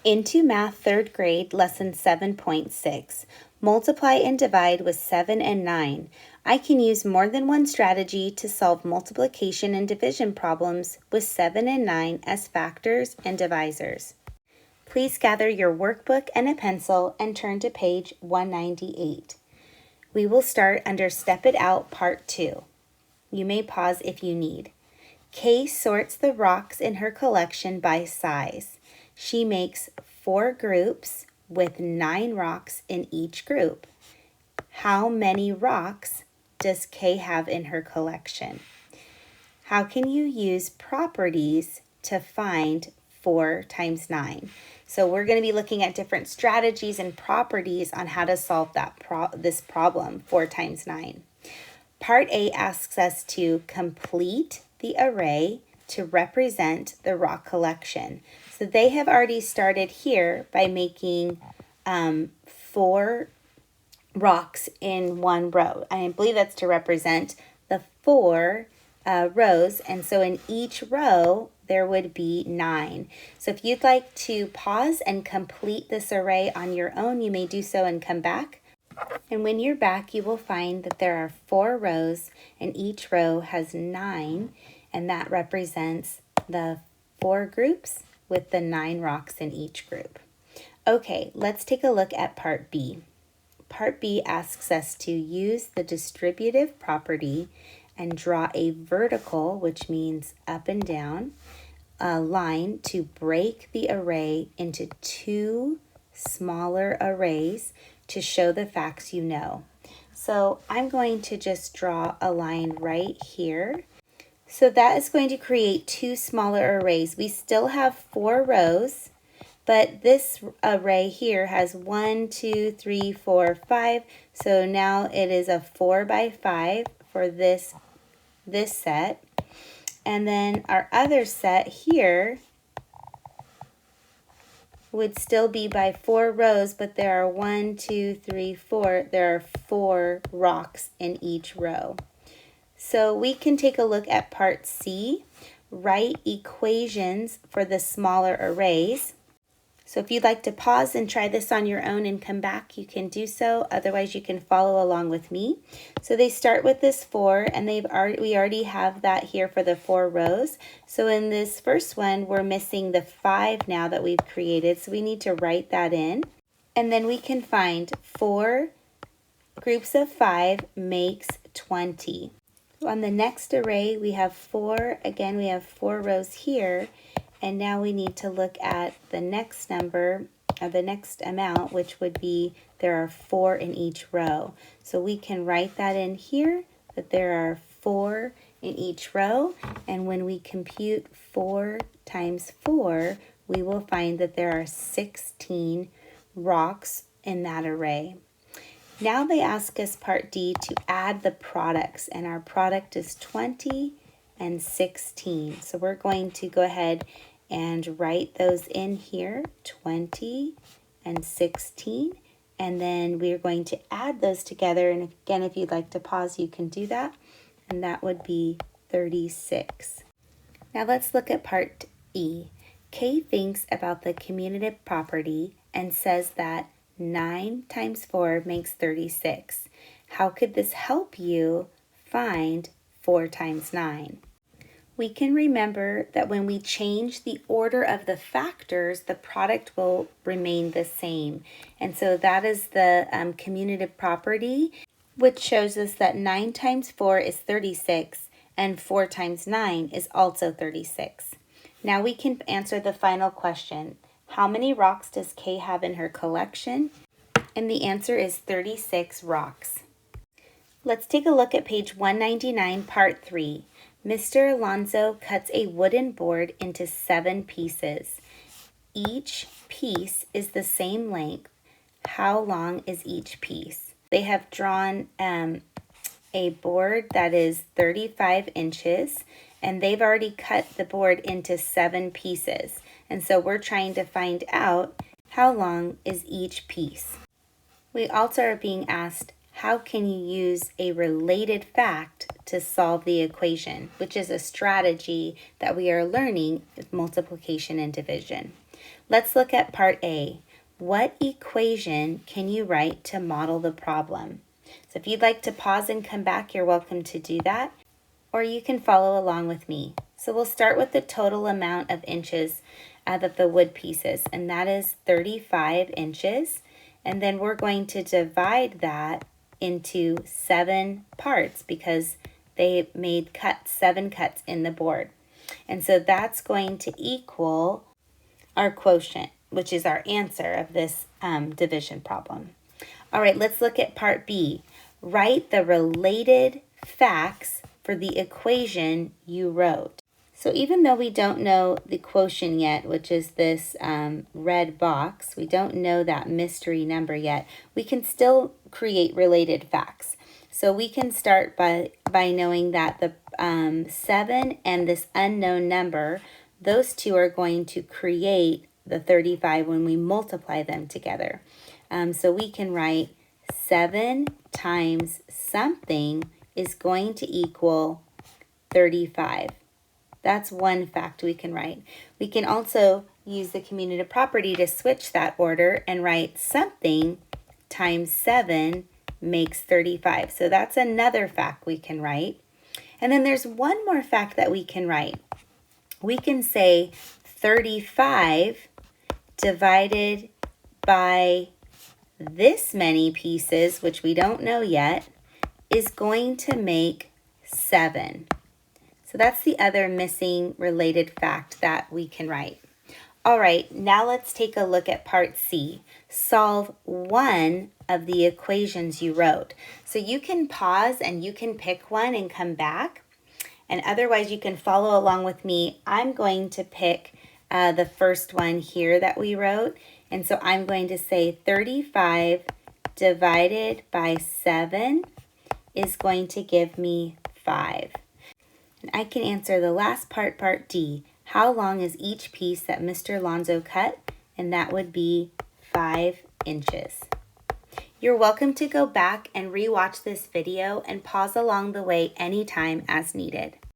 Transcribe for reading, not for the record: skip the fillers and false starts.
Into Math 3rd grade, lesson 7.6. Multiply and divide with 7 and 9. I can use more than one strategy to solve multiplication and division problems with 7 and 9 as factors and divisors. Please gather your workbook and a pencil and turn to page 198. We will start under Step It Out Part 2. You may pause if you need. Kay sorts the rocks in her collection by size. She makes 4 groups with 9 rocks in each group. How many rocks does Kay have in her collection? How can you use properties to find 4 times 9? So we're going to be looking at different strategies and properties on how to solve this problem, 4 times 9. Part A asks us to complete the array to represent the rock collection. So they have already started here by making 4 rocks in one row. I believe that's to represent the 4 rows. And so in each row, there would be 9. So if you'd like to pause and complete this array on your own, you may do so and come back. And when you're back, you will find that there are 4 rows and each row has 9, and that represents the 4 groups with the 9 rocks in each group. Okay, let's take a look at Part B. Part B asks us to use the distributive property and draw a vertical, which means up and down, line to break the array into 2 smaller arrays to show the facts you know. So I'm going to just draw a line right here. So that is going to create 2 smaller arrays. We still have 4 rows, but this array here has 1, 2, 3, 4, 5. So now it is a 4 by 5 for this set. And then our other set here would still be by 4 rows, but there are 1, 2, 3, 4. There are 4 rocks in each row. So we can take a look at Part C, write equations for the smaller arrays. So if you'd like to pause and try this on your own and come back, you can do so. Otherwise, you can follow along with me. So they start with this 4, and we already have that here for the 4 rows. So in this first one, we're missing the 5 now that we've created. So we need to write that in. And then we can find 4 groups of 5 makes 20. On the next array, we have 4. Again, we have 4 rows here. And now we need to look at the next number, or the next amount, which would be there are 4 in each row. So we can write that in here, that there are 4 in each row. And when we compute 4 times 4, we will find that there are 16 rocks in that array. Now they ask us Part D to add the products, and our product is 20 and 16. So we're going to go ahead and write those in here, 20 and 16. And then we're going to add those together. And again, if you'd like to pause, you can do that. And that would be 36. Now let's look at Part E. Kay thinks about the commutative property and says that 9 times 4 makes 36. How could this help you find 4 times 9? We can remember that when we change the order of the factors, the product will remain the same. And so that is the commutative property, which shows us that 9 times 4 is 36, and 4 times 9 is also 36. Now we can answer the final question. How many rocks does Kay have in her collection? And the answer is 36 rocks. Let's take a look at page 199, Part 3. Mr. Alonzo cuts a wooden board into 7 pieces. Each piece is the same length. How long is each piece? They have drawn a board that is 35 inches, and they've already cut the board into 7 pieces. And so we're trying to find out how long is each piece. We also are being asked, how can you use a related fact to solve the equation, which is a strategy that we are learning with multiplication and division. Let's look at part A. What equation can you write to model the problem? So if you'd like to pause and come back, you're welcome to do that, or you can follow along with me. So we'll start with the total amount of inches of the wood pieces, and that is 35 inches. And then we're going to divide that into 7 parts because they made 7 cuts in the board. And so that's going to equal our quotient, which is our answer of this division problem. All right, let's look at part B. Write the related facts for the equation you wrote. So even though we don't know the quotient yet, which is this red box, we don't know that mystery number yet, we can still create related facts. So we can start by knowing that the 7 and this unknown number, those two are going to create the 35 when we multiply them together. So we can write 7 times something is going to equal 35. That's one fact we can write. We can also use the commutative property to switch that order and write something times 7 makes 35. So that's another fact we can write. And then there's one more fact that we can write. We can say 35 divided by this many pieces, which we don't know yet, is going to make 7. So that's the other missing related fact that we can write. All right, now let's take a look at part C. Solve one of the equations you wrote. So you can pause and you can pick one and come back. And otherwise you can follow along with me. I'm going to pick the first one here that we wrote. And so I'm going to say 35 divided by 7 is going to give me 5. And I can answer the last part, part D. How long is each piece that Mr. Lonzo cut? And that would be 5 inches. You're welcome to go back and rewatch this video and pause along the way anytime as needed.